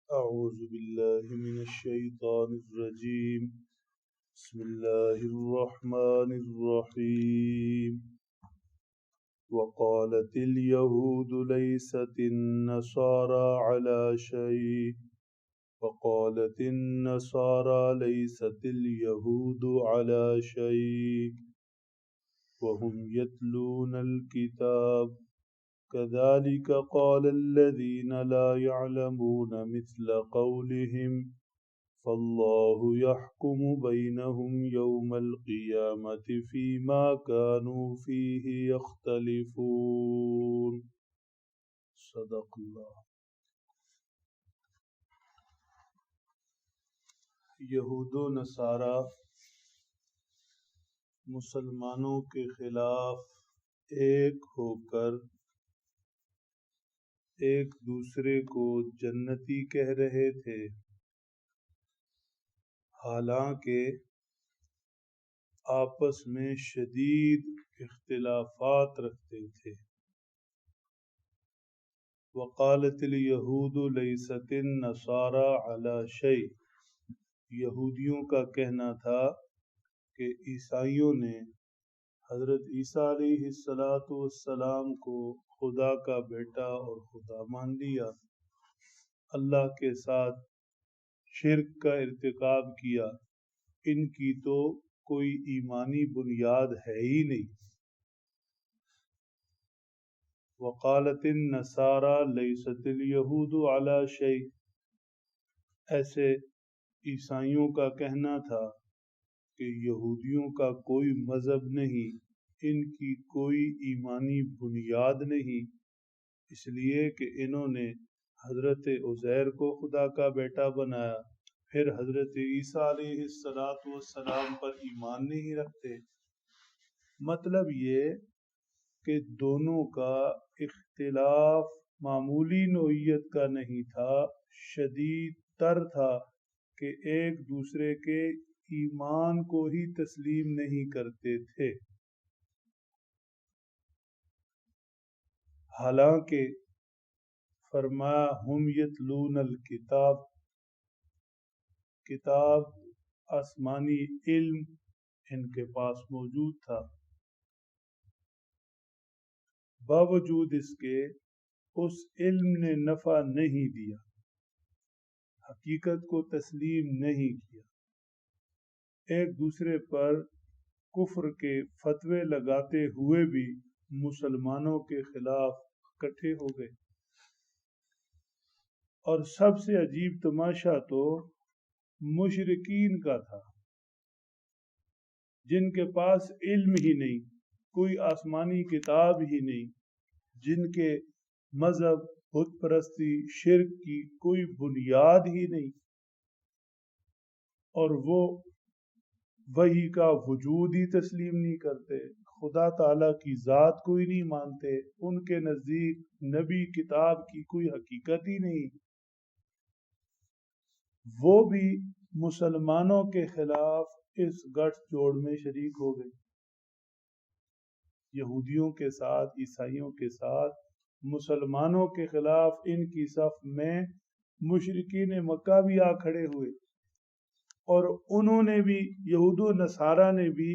أعوذ بالله من الشيطان الرجيم. بسم الله الرحمن الرحيم. وقالت اليهود ليست النصارى على شيء وقالت النصارى ليست اليهود على شيء وهم يتلون الكتاب كذلك قال الذين لا يعلمون مثل قولهم فالله يحكم بينهم يوم القيامة فيما كانوا فيه يختلفون. صدق اللہ. یہود و نصارہ مسلمانوں کے خلاف ایک ہو کر ایک دوسرے کو جنتی کہہ رہے تھے، حالانکہ آپس میں شدید اختلافات رکھتے تھے۔ وقالت الیہود لیست النصارى علی شیء، یہودیوں کا کہنا تھا کہ عیسائیوں نے حضرت عیسیٰ علیہ السلام کو خدا کا بیٹا اور خدا مان لیا، اللہ کے ساتھ شرک کا ارتکاب کیا، ان کی تو کوئی ایمانی بنیاد ہے ہی نہیں۔ وقالت النصارى لیست الیہود علی شیء، ایسے عیسائیوں کا کہنا تھا کہ یہودیوں کا کوئی مذہب نہیں، ان کی کوئی ایمانی بنیاد نہیں، اس لیے کہ انہوں نے حضرت عزیر کو خدا کا بیٹا بنایا، پھر حضرت عیسیٰ علیہ السلام پر ایمان نہیں رکھتے۔ مطلب یہ کہ دونوں کا اختلاف معمولی نوعیت کا نہیں تھا، شدید تر تھا کہ ایک دوسرے کے ایمان کو ہی تسلیم نہیں کرتے تھے۔ حالانکہ فرمایا ہم یتلون الکتاب، کتاب آسمانی علم ان کے پاس موجود تھا، باوجود اس کے اس علم نے نفع نہیں دیا، حقیقت کو تسلیم نہیں کیا، ایک دوسرے پر کفر کے فتوے لگاتے ہوئے بھی مسلمانوں کے خلاف اکٹھے ہو گئے۔ اور سب سے عجیب تماشا تو مشرکین کا تھا، جن کے پاس علم ہی نہیں، کوئی آسمانی کتاب ہی نہیں، جن کے مذہب بت پرستی شرک کی کوئی بنیاد ہی نہیں، اور وہ وحی کا وجود ہی تسلیم نہیں کرتے، خدا تعالیٰ کی ذات کوئی نہیں مانتے، ان کے نزدیک نبی کتاب کی کوئی حقیقت ہی نہیں، وہ بھی مسلمانوں کے خلاف اس گٹھ جوڑ میں شریک ہو گئے۔ یہودیوں کے ساتھ، عیسائیوں کے ساتھ، مسلمانوں کے خلاف ان کی صف میں مشرکین مکہ بھی آ کھڑے ہوئے، اور انہوں نے بھی، یہود و نصارہ نے بھی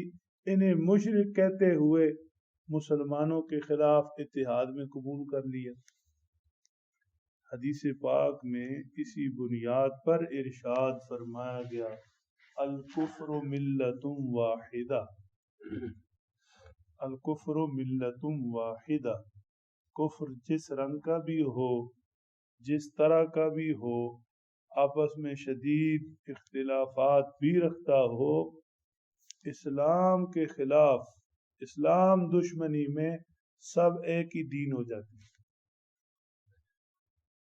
انہیں مشرک کہتے ہوئے مسلمانوں کے خلاف اتحاد میں قبول کر لیا۔ حدیث پاک میں اسی بنیاد پر ارشاد فرمایا گیا الکفر ملت واحدہ، الکفر ملت واحدہ، کفر جس رنگ کا بھی ہو، جس طرح کا بھی ہو، آپس میں شدید اختلافات بھی رکھتا ہو، اسلام کے خلاف، اسلام دشمنی میں سب ایک ہی دین ہو جاتی ہے۔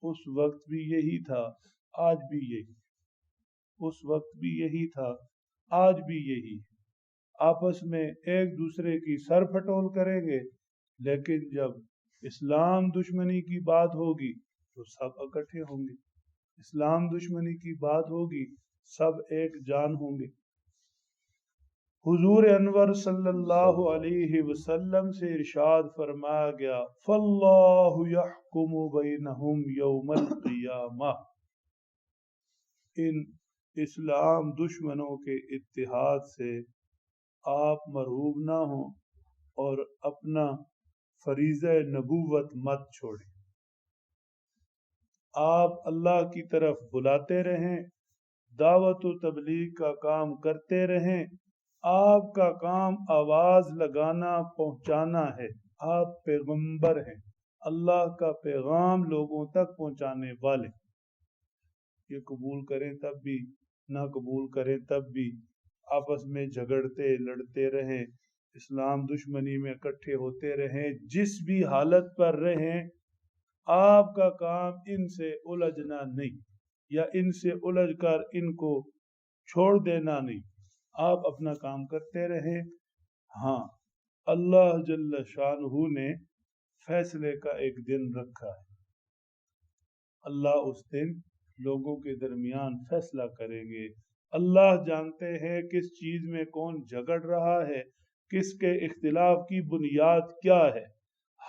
اس وقت بھی یہی تھا، آج بھی یہی، اس وقت بھی یہی تھا، آج بھی یہی، آپس میں ایک دوسرے کی سر پھٹول کریں گے، لیکن جب اسلام دشمنی کی بات ہوگی تو سب اکٹھے ہوں گے، اسلام دشمنی کی بات ہوگی سب ایک جان ہوں گے۔ حضور انور صلی اللہ علیہ وسلم سے ارشاد فرمایا گیا فاللہ یحکم بینہم یوم القیامہ، ان اسلام دشمنوں کے اتحاد سے آپ مرعوب نہ ہوں اور اپنا فریضہ نبوت مت چھوڑیں۔ آپ اللہ کی طرف بلاتے رہیں، دعوت و تبلیغ کا کام کرتے رہیں۔ آپ کا کام آواز لگانا، پہنچانا ہے۔ آپ پیغمبر ہیں، اللہ کا پیغام لوگوں تک پہنچانے والے۔ یہ قبول کریں تب بھی، نہ قبول کریں تب بھی آپس میں جھگڑتے لڑتے رہیں، اسلام دشمنی میں اکٹھے ہوتے رہیں، جس بھی حالت پر رہیں، آپ کا کام ان سے الجھنا نہیں، یا ان سے الجھ کر ان کو چھوڑ دینا نہیں۔ آپ اپنا کام کرتے رہیں۔ ہاں، اللہ جل شانہ نے فیصلے کا ایک دن رکھا ہے۔ اللہ اس دن لوگوں کے درمیان فیصلہ کریں گے۔ اللہ جانتے ہیں کس چیز میں کون جھگڑ رہا ہے، کس کے اختلاف کی بنیاد کیا ہے۔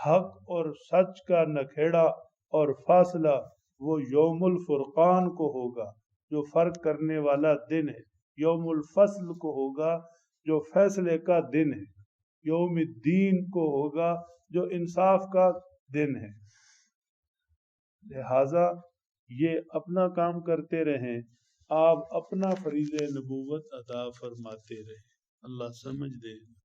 حق اور سچ کا نکھیڑا اور فاصلہ وہ یوم الفرقان کو ہوگا جو فرق کرنے والا دن ہے، یوم الفصل کو ہوگا جو فیصلے کا دن ہے، یوم الدین کو ہوگا جو انصاف کا دن ہے۔ لہذا یہ اپنا کام کرتے رہیں، آپ اپنا فریضہ نبوت ادا فرماتے رہیں۔ اللہ سمجھ دے۔